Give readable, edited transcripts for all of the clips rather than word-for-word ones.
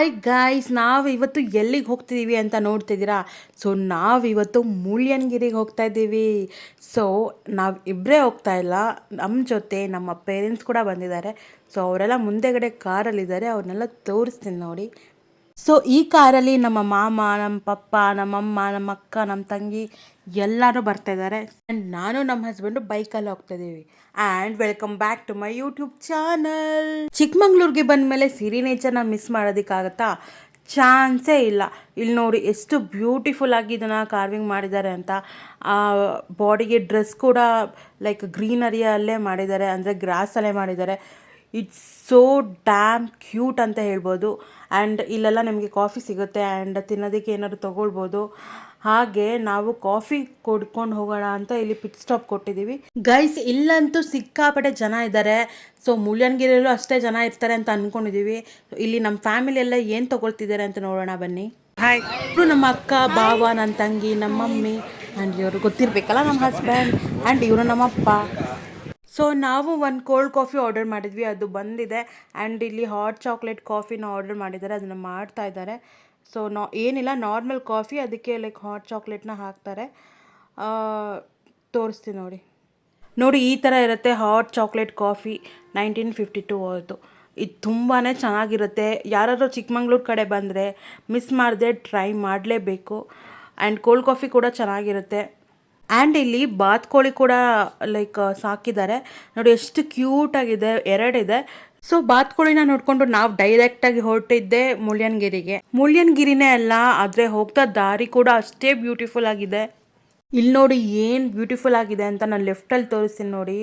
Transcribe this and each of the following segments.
Hi guys, ನಾವಿವತ್ತು ಎಲ್ಲಿಗೆ ಹೋಗ್ತಿದ್ದೀವಿ ಅಂತ ನೋಡ್ತಿದ್ದೀರಾ? ಸೊ ನಾವಿವತ್ತು ಮುಳ್ಯನಗಿರಿಗೆ ಹೋಗ್ತಾ ಇದ್ದೀವಿ. ಸೊ ನಾವು ಇಬ್ಬರೇ ಹೋಗ್ತಾ ಇಲ್ಲ, ನಮ್ಮ ಜೊತೆ ನಮ್ಮ ಪೇರೆಂಟ್ಸ್ ಕೂಡ ಬಂದಿದ್ದಾರೆ. ಸೊ ಅವರೆಲ್ಲ ಮುಂದೆಗಡೆ ಕಾರಲ್ಲಿದ್ದಾರೆ, ಅವ್ರನ್ನೆಲ್ಲ ತೋರಿಸ್ತೀನಿ ನೋಡಿ. ಸೊ ಈ ಕಾರಲ್ಲಿ ನಮ್ಮ ಮಾಮ, ನಮ್ಮ ಪಪ್ಪ, ನಮ್ಮಮ್ಮ, ನಮ್ಮ ಅಕ್ಕ, ನಮ್ಮ ತಂಗಿ ಎಲ್ಲರೂ ಬರ್ತಾ ಇದ್ದಾರೆ. ಆ್ಯಂಡ್ ನಾನು ನಮ್ಮ ಹಸ್ಬೆಂಡು ಬೈಕಲ್ಲಿ ಹೋಗ್ತಾ ಇದ್ದೀವಿ. And welcome back to my YouTube channel. ಚಿಕ್ಕಮಂಗ್ಳೂರಿಗೆ ಬಂದ ಮೇಲೆ ಸಿರಿ ನೇಚರ್ನ ಮಿಸ್ ಮಾಡೋದಕ್ಕಾಗತ್ತಾ? ಚಾನ್ಸೇ ಇಲ್ಲ. ಇಲ್ಲಿ ನೋಡಿ ಎಷ್ಟು ಬ್ಯೂಟಿಫುಲ್ ಆಗಿ ಇದನ್ನು ಕಾರ್ವಿಂಗ್ ಮಾಡಿದ್ದಾರೆ ಅಂತ. ಬಾಡಿಗೆ ಡ್ರೆಸ್ ಕೂಡ ಲೈಕ್ ಗ್ರೀನರಿಯಲ್ಲೇ ಮಾಡಿದ್ದಾರೆ, ಅಂದರೆ ಗ್ರಾಸಲ್ಲೇ ಮಾಡಿದ್ದಾರೆ. ಇಟ್ಸ್ ಸೋ ಡ್ಯಾಮ್ ಕ್ಯೂಟ್ ಅಂತ ಹೇಳ್ಬೋದು. ಆ್ಯಂಡ್ ಇಲ್ಲೆಲ್ಲ ನಿಮಗೆ ಕಾಫಿ ಸಿಗುತ್ತೆ ಆ್ಯಂಡ್ ತಿನ್ನೋದಕ್ಕೆ ಏನಾದ್ರು ತೊಗೊಳ್ಬೋದು. ಹಾಗೆ ನಾವು ಕಾಫಿ ಕುಡ್ಕೊಂಡು ಹೋಗೋಣ ಅಂತ ಇಲ್ಲಿ ಪಿಟ್ ಸ್ಟಾಪ್ ಕೊಟ್ಟಿದ್ದೀವಿ. ಗೈಸ್, ಇಲ್ಲಂತೂ ಸಿಕ್ಕಾಪಟ್ಟೆ ಜನ ಇದ್ದಾರೆ. ಸೊ ಮುಳ್ಯನಗಿರಿಯಲ್ಲೂ ಅಷ್ಟೇ ಜನ ಇರ್ತಾರೆ ಅಂತ ಅಂದ್ಕೊಂಡಿದ್ದೀವಿ. ಇಲ್ಲಿ ನಮ್ಮ ಫ್ಯಾಮಿಲಿ ಎಲ್ಲ ಏನು ತೊಗೊಳ್ತಿದ್ದಾರೆ ಅಂತ ನೋಡೋಣ ಬನ್ನಿ. ಹಾಯ್, ಇವರು ನಮ್ಮ ಅಕ್ಕ, ಬಾವ, ನನ್ನ ತಂಗಿ, ನಮ್ಮ ಮಮ್ಮಿ ಆ್ಯಂಡ್ ಇವರು ಗೊತ್ತಿರಬೇಕಲ್ಲ ನಮ್ಮ ಹಸ್ಬೆಂಡ್, ಆ್ಯಂಡ್ ಇವರು ನಮ್ಮಪ್ಪ. ಸೊ ನಾವು ಒಂದು ಕೋಲ್ಡ್ ಕಾಫಿ ಆರ್ಡರ್ ಮಾಡಿದ್ವಿ, ಅದು ಬಂದಿದೆ. ಆ್ಯಂಡ್ ಇಲ್ಲಿ ಹಾಟ್ ಚಾಕ್ಲೇಟ್ ಕಾಫಿನ ಆರ್ಡರ್ ಮಾಡಿದ್ದಾರೆ, ಅದನ್ನು ಮಾಡ್ತಾ ಇದ್ದಾರೆ. ಸೊ ಏನಿಲ್ಲ, ನಾರ್ಮಲ್ ಕಾಫಿ, ಅದಕ್ಕೆ ಲೈಕ್ ಹಾಟ್ ಚಾಕ್ಲೇಟ್ನ ಹಾಕ್ತಾರೆ. ತೋರಿಸ್ತೀನಿ ನೋಡಿ. ನೋಡಿ ಈ ಥರ ಇರುತ್ತೆ ಹಾಟ್ ಚಾಕ್ಲೇಟ್ ಕಾಫಿ, 1952 ಅವ್ರದ್ದು. ಇದು ತುಂಬಾ ಚೆನ್ನಾಗಿರುತ್ತೆ. ಯಾರಾದರೂ ಚಿಕ್ಕಮಂಗ್ಳೂರು ಕಡೆ ಬಂದರೆ ಮಿಸ್ ಮಾಡದೆ ಟ್ರೈ ಮಾಡಲೇಬೇಕು. ಆ್ಯಂಡ್ ಕೋಲ್ಡ್ ಕಾಫಿ ಕೂಡ ಚೆನ್ನಾಗಿರುತ್ತೆ. ಆ್ಯಂಡ್ ಇಲ್ಲಿ ಬಾತ್ಕೋಳಿ ಕೂಡ ಲೈಕ್ ಸಾಕಿದ್ದಾರೆ ನೋಡಿ, ಎಷ್ಟು ಕ್ಯೂಟಾಗಿದೆ. ಎರಡಿದೆ. ಸೊ ಬಾತ್ಕೋಳಿನ ನೋಡಿಕೊಂಡು ನಾವು ಡೈರೆಕ್ಟಾಗಿ ಹೊರಟಿದ್ದೆ ಮುಳ್ಯನಗಿರಿಗೆ. ಮುಳ್ಯನಗಿರಿನೇ ಅಲ್ಲ, ಆದರೆ ಹೋಗ್ತಾ ದಾರಿ ಕೂಡ ಅಷ್ಟೇ ಬ್ಯೂಟಿಫುಲ್ ಆಗಿದೆ. ಇಲ್ಲಿ ನೋಡಿ ಏನು ಬ್ಯೂಟಿಫುಲ್ ಆಗಿದೆ ಅಂತ ನಾನು ಲೆಫ್ಟಲ್ಲಿ ತೋರಿಸ್ತೀನಿ ನೋಡಿ.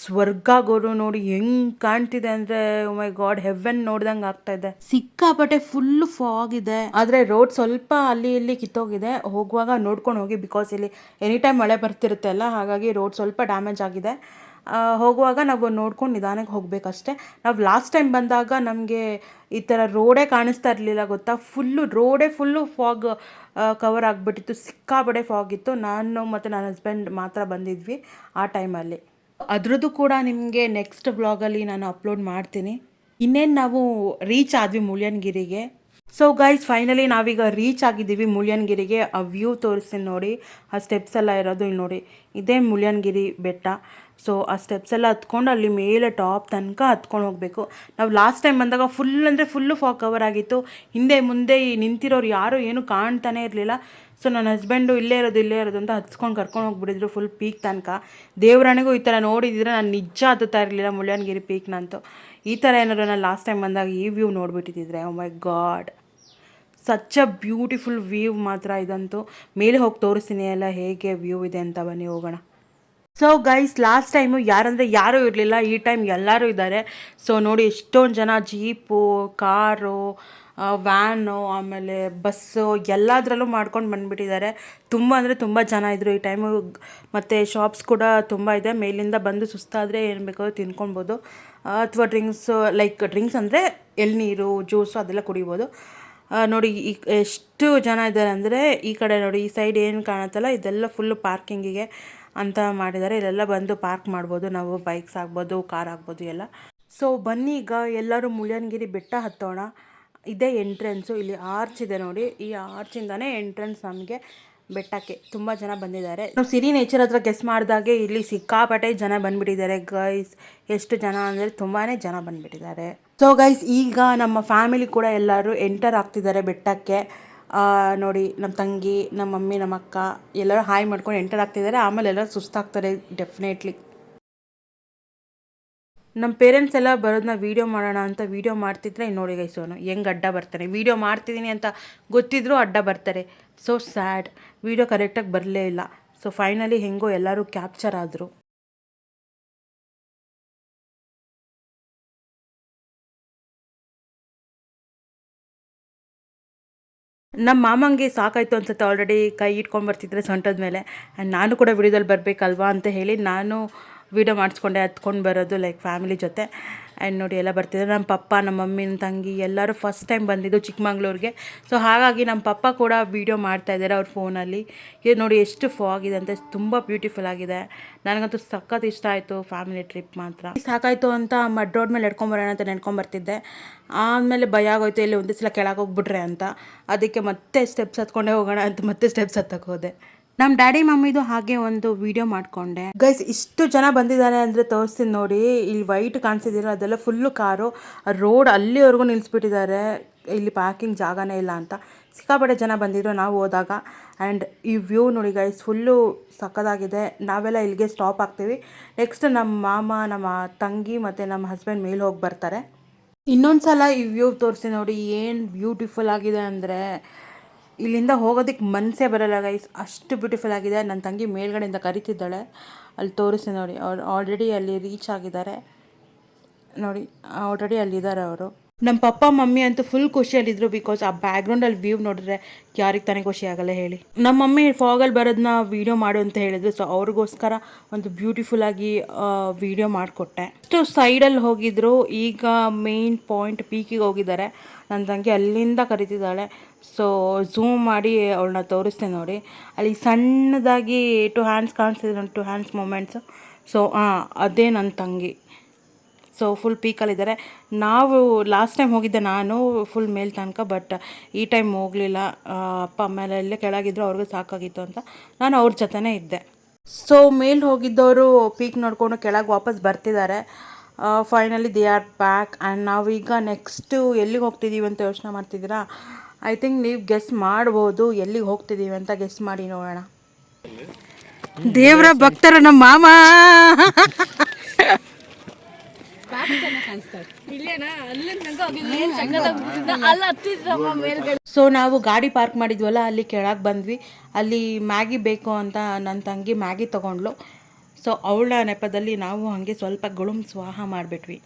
ಸ್ವರ್ಗ ಗೋರು ನೋಡಿ ಹೆಂಗೆ ಕಾಣ್ತಿದೆ ಅಂದರೆ, ಓ ಮೈ ಗಾಡ್, ಹೆವೆನ್ ನೋಡ್ದಂಗೆ ಆಗ್ತಾ ಇದೆ. ಸಿಕ್ಕಾಪಟ್ಟೆ ಫುಲ್ ಫಾಗ್ ಇದೆ, ಆದರೆ ರೋಡ್ ಸ್ವಲ್ಪ ಅಲ್ಲಿ ಇಲ್ಲಿ ಕಿತ್ತೋಗಿದೆ. ಹೋಗುವಾಗ ನೋಡ್ಕೊಂಡು ಹೋಗಿ, ಬಿಕಾಸ್ ಇಲ್ಲಿ ಎನಿ ಟೈಮ್ ಮಳೆ ಬರ್ತಿರುತ್ತೆ ಅಲ್ಲ, ಹಾಗಾಗಿ ರೋಡ್ ಸ್ವಲ್ಪ ಡ್ಯಾಮೇಜ್ ಆಗಿದೆ. ಹೋಗುವಾಗ ನಾವು ನೋಡ್ಕೊಂಡು ನಿಧಾನಕ್ಕೆ ಹೋಗಬೇಕಷ್ಟೆ. ನಾವು ಲಾಸ್ಟ್ ಟೈಮ್ ಬಂದಾಗ ನಮಗೆ ಈ ಥರ ರೋಡೇ ಕಾಣಿಸ್ತಾ ಇರಲಿಲ್ಲ ಗೊತ್ತಾ. ರೋಡೇ ಫುಲ್ಲು ಫಾಗ್ ಕವರ್ ಆಗಿಬಿಟ್ಟಿತ್ತು, ಸಿಕ್ಕಾಪಟ್ಟೆ ಫಾಗ್ ಇತ್ತು. ನಾನು ಮತ್ತು ನನ್ನ ಹಸ್ಬೆಂಡ್ ಮಾತ್ರ ಬಂದಿದ್ವಿ ಆ ಟೈಮಲ್ಲಿ. ಅದ್ರದ್ದು ಕೂಡ ನಿಮಗೆ ನೆಕ್ಸ್ಟ್ ವ್ಲಾಗಲ್ಲಿ ನಾನು ಅಪ್ಲೋಡ್ ಮಾಡ್ತೀನಿ. ಇನ್ನೇನು ನಾವು ರೀಚ್ ಆದ್ವಿ ಮುಳ್ಯನಗಿರಿಗೆ. ಸೊ ಗೈಸ್, ಫೈನಲಿ ನಾವೀಗ ರೀಚ್ ಆಗಿದ್ದೀವಿ ಮುಳ್ಯನಗಿರಿಗೆ. ಆ ವ್ಯೂ ತೋರಿಸ್ತೀನಿ ನೋಡಿ, ಆ ಸ್ಟೆಪ್ಸ್ ಎಲ್ಲ ಇರೋದು ಇಲ್ಲಿ ನೋಡಿ, ಇದೇ ಮುಳ್ಯನಗಿರಿ ಬೆಟ್ಟ. ಸೊ ಆ ಸ್ಟೆಪ್ಸ್ ಎಲ್ಲ ಹತ್ಕೊಂಡು ಅಲ್ಲಿ ಮೇಲೆ ಟಾಪ್ ತನಕ ಹತ್ಕೊಂಡು ಹೋಗಬೇಕು. ನಾವು ಲಾಸ್ಟ್ ಟೈಮ್ ಬಂದಾಗ ಫುಲ್ಲು ಫಾಗ್ ಕವರ್ ಆಗಿತ್ತು. ಹಿಂದೆ ಮುಂದೆ ನಿಂತಿರೋರು ಯಾರೂ ಏನೂ ಕಾಣ್ತಾನೆ ಇರಲಿಲ್ಲ. ಸೊ ನನ್ನ ಹಸ್ಬೆಂಡು ಇಲ್ಲೇ ಇರೋದು ಅಂತ ಹತ್ಸ್ಕೊಂಡು ಕರ್ಕೊಂಡು ಹೋಗ್ಬಿಟ್ಟಿದ್ರು ಫುಲ್ ಪೀಕ್ ತನಕ. ದೇವರಾಣಿಗೂ ಈ ಥರ ನೋಡಿದ್ರೆ ನಾನು ನಿಜ ಹತ್ತುತ್ತಾ ಇರಲಿಲ್ಲ ಮುಳ್ಯನಗಿರಿ ಪೀಕ್ನಂತೂ. ಈ ಥರ ಏನಾದ್ರು ನಾನು ಲಾಸ್ಟ್ ಟೈಮ್ ಬಂದಾಗ ಈ ವ್ಯೂ ನೋಡಿಬಿಟ್ಟಿದ್ದರೆ, oh my god, such a beautiful view ಮಾತ್ರ ಇದಂತೂ. ಮೇಲೆ ಹೋಗಿ ತೋರಿಸ್ತೀನಿ ಎಲ್ಲ ಹೇಗೆ ವ್ಯೂ ಇದೆ ಅಂತ, ಬನ್ನಿ ಹೋಗೋಣ. ಸೊ ಗೈಸ್, ಲಾಸ್ಟ್ ಟೈಮು ಯಾರೂ ಇರಲಿಲ್ಲ, ಈ ಟೈಮ್ ಎಲ್ಲರೂ ಇದ್ದಾರೆ. ಸೊ ನೋಡಿ ಎಷ್ಟೊಂದು ಜನ, ಜೀಪು, ಕಾರು, ವ್ಯಾನು, ಆಮೇಲೆ ಬಸ್ಸು ಎಲ್ಲದರಲ್ಲೂ ಮಾಡ್ಕೊಂಡು ಬಂದುಬಿಟ್ಟಿದ್ದಾರೆ. ತುಂಬ ಅಂದರೆ ತುಂಬ ಜನ ಇದ್ದರು ಈ ಟೈಮು. ಮತ್ತು ಶಾಪ್ಸ್ ಕೂಡ ತುಂಬ ಇದೆ. ಮೇಲಿಂದ ಬಂದು ಸುಸ್ತಾದರೆ ಏನು ಬೇಕಾದ್ರೂ ತಿನ್ಕೊಳ್ಬೋದು, ಅಥವಾ ಡ್ರಿಂಕ್ಸ್ ಅಂದರೆ ಎಳ್ನೀರು, ಜ್ಯೂಸು ಅದೆಲ್ಲ ಕುಡಿಬೋದು. ನೋಡಿ ಎಷ್ಟು ಜನ ಇದ್ದಾರೆ ಅಂದರೆ, ಈ ಕಡೆ ನೋಡಿ, ಈ ಸೈಡ್ ಏನು ಕಾಣುತ್ತಲ್ಲ ಇದೆಲ್ಲ ಫುಲ್ಲು ಪಾರ್ಕಿಂಗಿಗೆ ಅಂತ ಮಾಡಿದ್ದಾರೆ. ಇಲ್ಲೆಲ್ಲ ಬಂದು ಪಾರ್ಕ್ ಮಾಡ್ಬೋದು ನಾವು, ಬೈಕ್ಸ್ ಆಗ್ಬೋದು, ಕಾರ್ ಆಗ್ಬೋದು ಎಲ್ಲ. ಸೊ ಬನ್ನಿ ಈಗ ಎಲ್ಲರೂ ಮುಳ್ಯನಗಿರಿ ಬೆಟ್ಟ ಹತ್ತೋಣ. ಇದೇ ಎಂಟ್ರೆನ್ಸು, ಇಲ್ಲಿ ಆರ್ಚ್ ಇದೆ ನೋಡಿ, ಈ ಆರ್ಚಿಂದನೇ ಎಂಟ್ರೆನ್ಸ್ ನಮಗೆ ಬೆಟ್ಟಕ್ಕೆ. ತುಂಬ ಜನ ಬಂದಿದ್ದಾರೆ. ನಾವು ಸಿರಿ ನೇಚರ್ ಹತ್ರ ಗೆಸ್ ಮಾಡಿದಾಗೆ ಇಲ್ಲಿ ಸಿಕ್ಕಾಪಟ್ಟೆ ಜನ ಬಂದುಬಿಟ್ಟಿದ್ದಾರೆ ಗೈಸ್. ಎಷ್ಟು ಜನ ಅಂದರೆ ತುಂಬಾ ಜನ ಬಂದುಬಿಟ್ಟಿದ್ದಾರೆ. ಸೊ ಗೈಸ್, ಈಗ ನಮ್ಮ ಫ್ಯಾಮಿಲಿ ಕೂಡ ಎಲ್ಲರೂ ಎಂಟರ್ ಆಗ್ತಿದ್ದಾರೆ ಬೆಟ್ಟಕ್ಕೆ. ನೋಡಿ, ನಮ್ಮ ತಂಗಿ, ನಮ್ಮ ಮಮ್ಮಿ, ನಮ್ಮ ಅಕ್ಕ ಎಲ್ಲರೂ ಹಾಯ್ ಮಾಡ್ಕೊಂಡು ಎಂಟರ್ ಆಗ್ತಿದ್ದಾರೆ. ಆಮೇಲೆ ಎಲ್ಲರೂ ಸುಸ್ತಾಗ್ತಾರೆ ಡೆಫಿನೆಟ್ಲಿ. ನಮ್ಮ ಪೇರೆಂಟ್ಸ್ ಎಲ್ಲ ಬರೋದನ್ನ ವೀಡಿಯೋ ಮಾಡೋಣ ಅಂತ ವೀಡಿಯೋ ಮಾಡ್ತಿದ್ರೆ, ನೋಡಿ ಗೈಸ್ ಅವನು ಹೆಂಗೆ ಅಡ್ಡ ಬರ್ತಾನೆ. ವೀಡಿಯೋ ಮಾಡ್ತಿದ್ದೀನಿ ಅಂತ ಗೊತ್ತಿದ್ರೂ ಅಡ್ಡ ಬರ್ತಾರೆ. ಸೊ ಸ್ಯಾಡ್, ವೀಡಿಯೋ ಕರೆಕ್ಟಾಗಿ ಬರಲೇ ಇಲ್ಲ. ಸೊ ಫೈನಲಿ ಹೆಂಗೋ ಎಲ್ಲರೂ ಕ್ಯಾಪ್ಚರ್ ಆದರು. ನಮ್ಮ ಮಾಮಂಗೆ ಸಾಕಾಯಿತು ಅನ್ಸುತ್ತೆ, ಆಲ್ರೆಡಿ ಕೈ ಇಟ್ಕೊಂಡು ಬರ್ತಿದ್ರೆ ಸೊಂಟದ ಮೇಲೆ. ಆ್ಯಂಡ್ ನಾನು ಕೂಡ ವಿಡಿಯೋದಲ್ಲಿ ಬರಬೇಕಲ್ವಾ ಅಂತ ಹೇಳಿ ನಾನು ವೀಡಿಯೋ ಮಾಡಿಸ್ಕೊಂಡೆ ಹತ್ಕೊಂಡು ಬರೋದು ಲೈಕ್ ಫ್ಯಾಮಿಲಿ ಜೊತೆ. ಆ್ಯಂಡ್ ನೋಡಿ ಎಲ್ಲ ಬರ್ತಿದ್ದಾರೆ. ನಮ್ಮ ಪಪ್ಪ, ನಮ್ಮ ಮಮ್ಮಿ, ನನ್ನ ತಂಗಿ ಎಲ್ಲರೂ ಫಸ್ಟ್ ಟೈಮ್ ಬಂದಿದ್ದು ಚಿಕ್ಕಮಂಗ್ಳೂರಿಗೆ. ಸೊ ಹಾಗಾಗಿ ನಮ್ಮ ಪಪ್ಪ ಕೂಡ ವೀಡಿಯೋ ಮಾಡ್ತಾಯಿದ್ದಾರೆ ಅವ್ರ ಫೋನಲ್ಲಿ. ಇದು ನೋಡಿ ಎಷ್ಟು ಫಾಗಿದೆ ಅಂತ, ತುಂಬ ಬ್ಯೂಟಿಫುಲ್ ಆಗಿದೆ. ನನಗಂತೂ ಸಖತ್ ಇಷ್ಟ ಆಯಿತು ಫ್ಯಾಮಿಲಿ ಟ್ರಿಪ್ ಮಾತ್ರ. ಸಾಕಾಯಿತು ಅಂತ ಮಡ್ ರೋಡ್ ಮೇಲೆ ನಡ್ಕೊಂಬರೋಣ ಅಂತ ನೆನ್ಕೊಂಬರ್ತಿದ್ದೆ. ಆಮೇಲೆ ಭಯ ಆಗೋಯ್ತು ಇಲ್ಲಿ ಒಂದೇ ಸಲ ಕೆಳಗೆ ಹೋಗ್ಬಿಟ್ರೆ ಅಂತ. ಅದಕ್ಕೆ ಮತ್ತೆ ಸ್ಟೆಪ್ಸ್ ಹತ್ಕೊಂಡೇ ಹೋಗೋಣ ಅಂತ ಮತ್ತೆ ಸ್ಟೆಪ್ಸ್ ಹತ್ತಕ್ಕೆ ಹೋದೆ. ನಮ್ಮ ಡ್ಯಾಡಿ ಮಮ್ಮಿದು ಹಾಗೆ ಒಂದು ವಿಡಿಯೋ ಮಾಡಿಕೊಂಡೆ. ಗೈಸ್ ಇಷ್ಟು ಜನ ಬಂದಿದ್ದಾರೆ ಅಂದರೆ ತೋರಿಸ್ತೀನಿ ನೋಡಿ. ಇಲ್ಲಿ ವೈಟ್ ಕಾಣಿಸಿದ್ದೀರ ಅದೆಲ್ಲ ಫುಲ್ಲು ಕಾರು. ರೋಡ್ ಅಲ್ಲಿವರೆಗೂ ನಿಲ್ಲಿಸ್ಬಿಟ್ಟಿದ್ದಾರೆ, ಇಲ್ಲಿ ಪಾರ್ಕಿಂಗ್ ಜಾಗನೇ ಇಲ್ಲ ಅಂತ. ಸಿಕ್ಕಾಪಟ್ಟೆ ಜನ ಬಂದಿದ್ರು ನಾವು ಹೋದಾಗ. ಆ್ಯಂಡ್ ಈ ವ್ಯೂ ನೋಡಿ ಗೈಸ್ ಫುಲ್ಲು ಸಕ್ಕದಾಗಿದೆ. ನಾವೆಲ್ಲ ಇಲ್ಲಿಗೆ ಸ್ಟಾಪ್ ಆಗ್ತೀವಿ. ನೆಕ್ಸ್ಟ್ ನಮ್ಮ ಮಾಮ, ನಮ್ಮ ತಂಗಿ ಮತ್ತು ನಮ್ಮ ಹಸ್ಬೆಂಡ್ ಮೇಲೆ ಹೋಗಿ ಬರ್ತಾರೆ. ಇನ್ನೊಂದು ಸಲ ಈ ವ್ಯೂ ತೋರಿಸಿ ನೋಡಿ, ಏನು ಬ್ಯೂಟಿಫುಲ್ ಆಗಿದೆ ಅಂದರೆ ಇಲ್ಲಿಂದ ಹೋಗೋದಕ್ಕೆ ಮನಸ್ಸೇ ಬರೋಲ್ಲ ಗೈಸ್, ಅಷ್ಟು ಬ್ಯೂಟಿಫುಲ್ ಆಗಿದೆ. ನನ್ನ ತಂಗಿ ಮೇಲ್ಗಡೆಯಿಂದ ಕರಿತಿದ್ದಾಳೆ, ಅಲ್ಲಿ ತೋರಿಸಿ ನೋಡಿ. ಅವ್ರು ಆಲ್ರೆಡಿ ಅಲ್ಲಿ ರೀಚ್ ಆಗಿದ್ದಾರೆ ನೋಡಿ, ಆಲ್ರೆಡಿ ಅಲ್ಲಿದ್ದಾರೆ ಅವರು. ನಮ್ಮ ಪಪ್ಪ ಮಮ್ಮಿ ಅಂತೂ ಫುಲ್ ಖುಷಿಯಲ್ಲಿದ್ದರು, ಬಿಕಾಸ್ ಆ ಬ್ಯಾಕ್ಗ್ರೌಂಡಲ್ಲಿ ವ್ಯೂ ನೋಡಿದ್ರೆ ಯಾರಿಗೆ ತಾನೇ ಖುಷಿ ಆಗಲ್ಲ ಹೇಳಿ. ನಮ್ಮ ಮಮ್ಮಿ ಫಾಗಲ್ಲಿ ಬರೋದನ್ನ ವೀಡಿಯೋ ಮಾಡು ಅಂತ ಹೇಳಿದ್ರು. ಸೊ ಅವ್ರಿಗೋಸ್ಕರ ಒಂದು ಬ್ಯೂಟಿಫುಲ್ಲಾಗಿ ವೀಡಿಯೋ ಮಾಡಿಕೊಟ್ಟೆ. ಅಷ್ಟು ಸೈಡಲ್ಲಿ ಹೋಗಿದ್ರು. ಈಗ ಮೇನ್ ಪಾಯಿಂಟ್ ಪೀಕಿಗೆ ಹೋಗಿದ್ದಾರೆ. ನನ್ನ ತಂಗಿ ಅಲ್ಲಿಂದ ಕರಿತಿದ್ದಾಳೆ. ಸೊ ಝೂಮ್ ಮಾಡಿ ಅವಳನ್ನ ತೋರಿಸ್ತೇನೆ ನೋಡಿ. ಅಲ್ಲಿ ಸಣ್ಣದಾಗಿ 2 ಹ್ಯಾಂಡ್ಸ್ ಕಾಣಿಸ್ತಿದೆ ನೋಡಿ, 2 ಹ್ಯಾಂಡ್ಸ್ ಮೂಮೆಂಟ್ಸು. ಸೊ ಅದೇ ನನ್ನ ತಂಗಿ. ಸೊ ಫುಲ್ ಪೀಕಲ್ಲಿದ್ದಾರೆ. ನಾವು ಲಾಸ್ಟ್ ಟೈಮ್ ಹೋಗಿದ್ದೆ ನಾನು ಫುಲ್ ಮೇಲೆ ತನಕ, ಬಟ್ ಈ ಟೈಮ್ ಹೋಗಲಿಲ್ಲ. ಅಪ್ಪ ಆಮೇಲೆ ಎಲ್ಲೇ ಕೆಳಗಿದ್ರು ಅವ್ರಿಗೂ ಸಾಕಾಗಿತ್ತು ಅಂತ ನಾನು ಅವ್ರ ಜೊತೆನೇ ಇದ್ದೆ. ಸೊ ಮೇಲೆ ಹೋಗಿದ್ದವರು ಪೀಕ್ ನೋಡಿಕೊಂಡು ಕೆಳಗೆ ವಾಪಸ್ ಬರ್ತಿದ್ದಾರೆ. Finally they are back. And ನಾವೀಗ ನೆಕ್ಸ್ಟು ಎಲ್ಲಿಗೆ ಹೋಗ್ತಿದ್ದೀವಿ ಅಂತ ಯೋಚನೆ ಮಾಡ್ತಿದ್ದೀರಾ? ಐ ಥಿಂಕ್ ನೀವು ಗೆಸ್ ಮಾಡ್ಬೋದು ಎಲ್ಲಿಗೆ ಹೋಗ್ತಿದ್ದೀವಿ ಅಂತ. ಗೆಸ್ ಮಾಡಿ ನೋಡೋಣ. ದೇವರ ಭಕ್ತರು ನಮ್ಮ ಮಾಮ. ಸೊ ನಾವು ಗಾಡಿ ಪಾರ್ಕ್ ಮಾಡಿದ್ವಲ್ಲ, ಅಲ್ಲಿ ಕೆಳಗೆ ಬಂದ್ವಿ. ಅಲ್ಲಿ ಮ್ಯಾಗಿ ಬೇಕು ಅಂತ ನನ್ನ ತಂಗಿ ಮ್ಯಾಗಿ ತೊಗೊಂಡ್ಲು. ಸೊ ಅವಳ ನೆಪದಲ್ಲಿ ನಾವು ಹಾಗೆ ಸ್ವಲ್ಪ ಗುಳುಂ ಸ್ವಾಹ ಮಾಡಿಬಿಟ್ವಿ.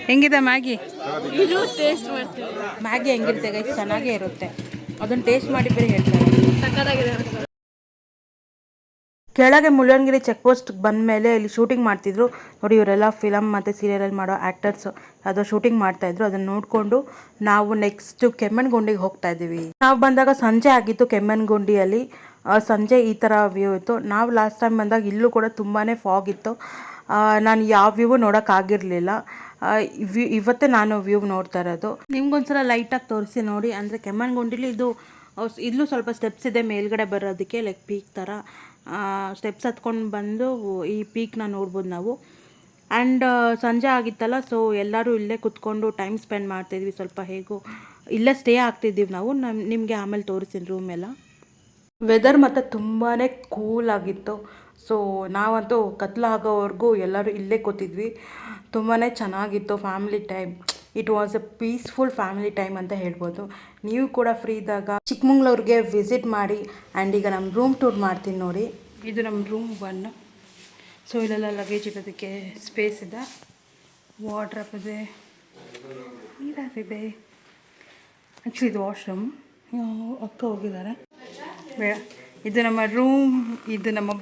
ಹೆಂಗಿದೆ ಮ್ಯಾಗಿ? ಇದು ಟೇಸ್ಟ್ ಮಾಡ್ತೀವಿ. ಮ್ಯಾಗಿ ಹೆಂಗಿರುತ್ತೆ ಗೈಸ್? ಚೆನ್ನಾಗೇ ಇರುತ್ತೆ. ಅದನ್ನು ಟೇಸ್ಟ್ ಮಾಡಿ ಬೇರೆ ಹೇಳ್ತಾರೆ. ಸಕ್ಕತ್ತಾಗಿದೆ. ಕೆಳಗೆ ಮುಳ್ಳಯ್ಯನಗಿರಿ ಚೆಕ್ ಪೋಸ್ಟ್ ಬಂದ ಮೇಲೆ ಇಲ್ಲಿ ಶೂಟಿಂಗ್ ಮಾಡ್ತಿದ್ರು ನೋಡಿ. ಇವರೆಲ್ಲ ಫಿಲಮ್ ಮತ್ತು ಸೀರಿಯಲಲ್ಲಿ ಮಾಡೋ ಆ್ಯಕ್ಟರ್ಸ್ ಅದು ಶೂಟಿಂಗ್ ಮಾಡ್ತಾಯಿದ್ರು. ಅದನ್ನು ನೋಡಿಕೊಂಡು ನಾವು ನೆಕ್ಸ್ಟ್ ಕೆಮ್ಮಣ್ಣುಗುಂಡಿಗೆ ಹೋಗ್ತಾ ಇದ್ದೀವಿ. ನಾವು ಬಂದಾಗ ಸಂಜೆ ಆಗಿತ್ತು ಕೆಮ್ಮಣ್ಣುಗುಂಡಿಯಲ್ಲಿ. ಸಂಜೆ ಈ ಥರ ವ್ಯೂ ಇತ್ತು. ನಾವು ಲಾಸ್ಟ್ ಟೈಮ್ ಬಂದಾಗ ಇಲ್ಲೂ ಕೂಡ ತುಂಬಾ ಫಾಗ್ ಇತ್ತು. ನಾನು ಯಾವ ವ್ಯೂ ನೋಡೋಕ್ಕಾಗಿರಲಿಲ್ಲ. ಇವತ್ತೇ ನಾನು ವ್ಯೂ ನೋಡ್ತಾ ಇರೋದು. ನಿಮ್ಗೊಂದ್ಸಲ ಲೈಟಾಗಿ ತೋರಿಸಿ ನೋಡಿ. ಅಂದರೆ ಕೆಮ್ಮಣ್ಣುಗುಂಡಿಲಿ ಇಲ್ಲೂ ಸ್ವಲ್ಪ ಸ್ಟೆಪ್ಸ್ ಇದೆ ಮೇಲ್ಗಡೆ ಬರೋದಕ್ಕೆ, ಲೈಕ್ ಪೀಕ್ ಥರ. ಸ್ಟೆಪ್ಸ್ ಹತ್ಕೊಂಡು ಬಂದು ಈ ಪೀಕ್ನ ನೋಡ್ಬೋದು ನಾವು. ಆ್ಯಂಡ್ ಸಂಜೆ ಆಗಿತ್ತಲ್ಲ, ಸೊ ಎಲ್ಲರೂ ಇಲ್ಲೇ ಕುತ್ಕೊಂಡು ಟೈಮ್ ಸ್ಪೆಂಡ್ ಮಾಡ್ತಾಯಿದ್ವಿ. ಸ್ವಲ್ಪ ಹೇಗೋ ಇಲ್ಲೇ ಸ್ಟೇ ಆಗ್ತಿದ್ದೀವಿ ನಾವು. ನಿಮಗೆ ಆಮೇಲೆ ತೋರಿಸ್ತೀನಿ ರೂಮ್ ಎಲ್ಲ. ವೆದರ್ ಮತ್ತು ತುಂಬಾ ಕೂಲಾಗಿತ್ತು. ಸೊ ನಾವಂತೂ ಕತ್ಲಾಗೋವರೆಗೂ ಎಲ್ಲರೂ ಇಲ್ಲೇ ಕೂತಿದ್ವಿ. ತುಂಬಾ ಚೆನ್ನಾಗಿತ್ತು family time. It was A peaceful family time ಅಂತ ಹೇಳ್ಬೋದು. ನೀವು ಕೂಡ ಫ್ರೀ ಇದ್ದಾಗ ಚಿಕ್ಕಮಂಗ್ಳೂರಿಗೆ ವಿಸಿಟ್ ಮಾಡಿ. ಆ್ಯಂಡ್ ಈಗ ನಮ್ಮ ರೂಮ್ ಟೂರ್ ಮಾಡ್ತೀನಿ ನೋಡಿ. ಇದು ನಮ್ಮ ರೂಮ್ 1. ಸೊ ಇಲ್ಲೆಲ್ಲ ಲಗೇಜ್ ಇರೋದಕ್ಕೆ ಸ್ಪೇಸ್ ಇದೆ. ವಾರ್ಡ್ರೋಬ್ ಇದೆ, ಮಿರರ್ ಇದೆ. ಆ್ಯಕ್ಚುಲಿ ಇದು ವಾಶ್ರೂಮ್. ಅಕ್ಕ ಹೋಗಿದ್ದಾರೆ ಬೇಡ. ಇದು ನಮ್ಮ ರೂಮ್, ಇದು ನಮ್ಮ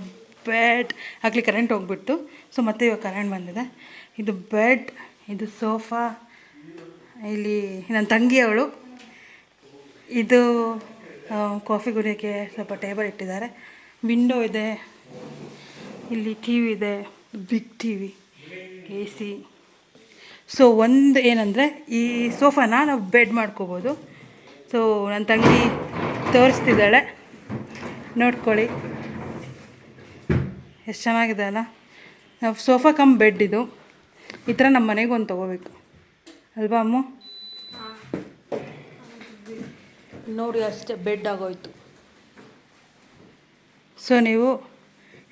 ಬೆಡ್. ಆಗಲಿ ಕರೆಂಟ್ ಹೋಗ್ಬಿಟ್ಟು, ಸೊ ಮತ್ತೆ ಇವಾಗ ಕರೆಂಟ್ ಬಂದಿದೆ. ಇದು ಬೆಡ್, ಇದು ಸೋಫಾ. ಇಲ್ಲಿ ನನ್ನ ತಂಗಿ ಅವಳು. ಇದು ಕಾಫಿ ಕುಡಿಯೋಕ್ಕೆ ಸ್ವಲ್ಪ ಟೇಬಲ್ ಇಟ್ಟಿದ್ದಾರೆ. ವಿಂಡೋ ಇದೆ, ಇಲ್ಲಿ ಟಿ ವಿ ಇದೆ, big T V, A C. So ಒಂದು ಏನಂದರೆ ಈ ಸೋಫಾನ ನಾವು ಬೆಡ್ ಮಾಡ್ಕೋಬೋದು. ಸೊ ನನ್ನ ತಂಗಿ ತೋರಿಸ್ತಿದ್ದಾಳೆ, ನೋಡ್ಕೊಳ್ಳಿ ಎಷ್ಟು ಚೆನ್ನಾಗಿದೆ ಅಲ್ಲ. ನಾವು ಸೋಫಾ ಕಮ್ ಬೆಡ್ ಇದು. ಈ ಥರ ನಮ್ಮ ಮನೆಗೆ ಒಂದು ತೊಗೋಬೇಕು ಅಲ್ವಾ ಅಮ್ಮ? ನೋಡಿ ಅಷ್ಟೇ ಬೆಡ್ ಆಗೋಯ್ತು. ಸೊ ನೀವು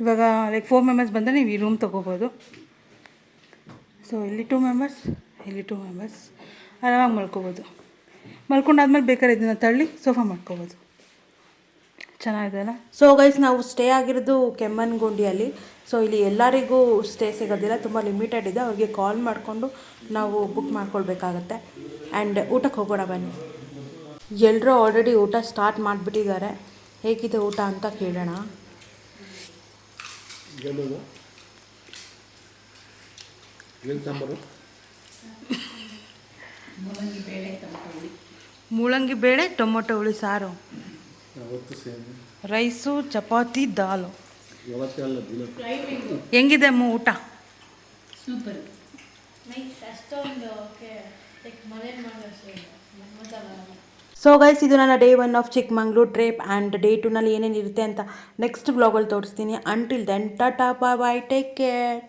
ಇವಾಗ ಲೈಕ್ 4 ಮೆಂಬರ್ಸ್ ಬಂದರೆ ನೀವು ಈ ರೂಮ್ ತೊಗೋಬೋದು. ಸೊ ಇಲ್ಲಿ 2 ಮೆಂಬರ್ಸ್, ಇಲ್ಲಿ 2 ಮೆಂಬರ್ಸ್ ಆರಾಮಾಗಿ ಮಲ್ಕೋಬೋದು. ಮಲ್ಕೊಂಡಾದ್ಮೇಲೆ ಬೇಕಾದ್ರೆ ಇದನ್ನು ತಳ್ಳಿ ಸೋಫಾ ಮಾಡ್ಕೋಬೋದು. ಚೆನ್ನಾಗಿದೆ ಅಲ್ಲ. ಸೊ ಗೈಸ್ ನಾವು ಸ್ಟೇ ಆಗಿರೋದು ಕೆಮ್ಮಣ್ಣುಗುಂಡಿಯಲ್ಲಿ. ಸೊ ಇಲ್ಲಿ ಎಲ್ಲರಿಗೂ ಸ್ಟೇ ಸಿಗೋದಿಲ್ಲ, ತುಂಬ ಲಿಮಿಟೆಡ್ ಇದೆ. ಅವ್ರಿಗೆ ಕಾಲ್ ಮಾಡಿಕೊಂಡು ನಾವು ಬುಕ್ ಮಾಡ್ಕೊಳ್ಬೇಕಾಗತ್ತೆ. ಆ್ಯಂಡ್ ಊಟಕ್ಕೆ ಹೋಗೋಣ ಬನ್ನಿ. ಎಲ್ಲರೂ ಆಲ್ರೆಡಿ ಊಟ ಸ್ಟಾರ್ಟ್ ಮಾಡಿಬಿಟ್ಟಿದ್ದಾರೆ. ಹೇಗಿದೆ ಊಟ ಅಂತ ಕೇಳೋಣ. ಏನದು ಏನು ಸಾಂಬಾರು ಮೂಲಂಗಿ ಬೇಳೆ ಟೊಮೊಟೊ ಹುಳಿ ಸಾರು, ಯಾವತ್ತು ಸೇಮ್ ರೈಸು, ಚಪಾತಿ, ದಾಲು. ಯಾವತ್ತೇ ಅಲ್ಲ ದಿನ ಹೆಂಗಿದೆ ಅಮ್ಮ ಊಟ? ಸೂಪರ್. ಅಷ್ಟೊಂದು ಮನೇಲಿ ಮಾಡೋಷ್ಟು ಸೊ ಗೈಸ್, ಇದು ನನ್ನ day 1 of Chikmagalur trip and day 2ನಲ್ಲಿ ಏನೇನು ಇರುತ್ತೆ ಅಂತ ನೆಕ್ಸ್ಟ್ ವ್ಲಾಗಲ್ಲಿ ತೋರಿಸ್ತೀನಿ. Until then tata bye bye, take care.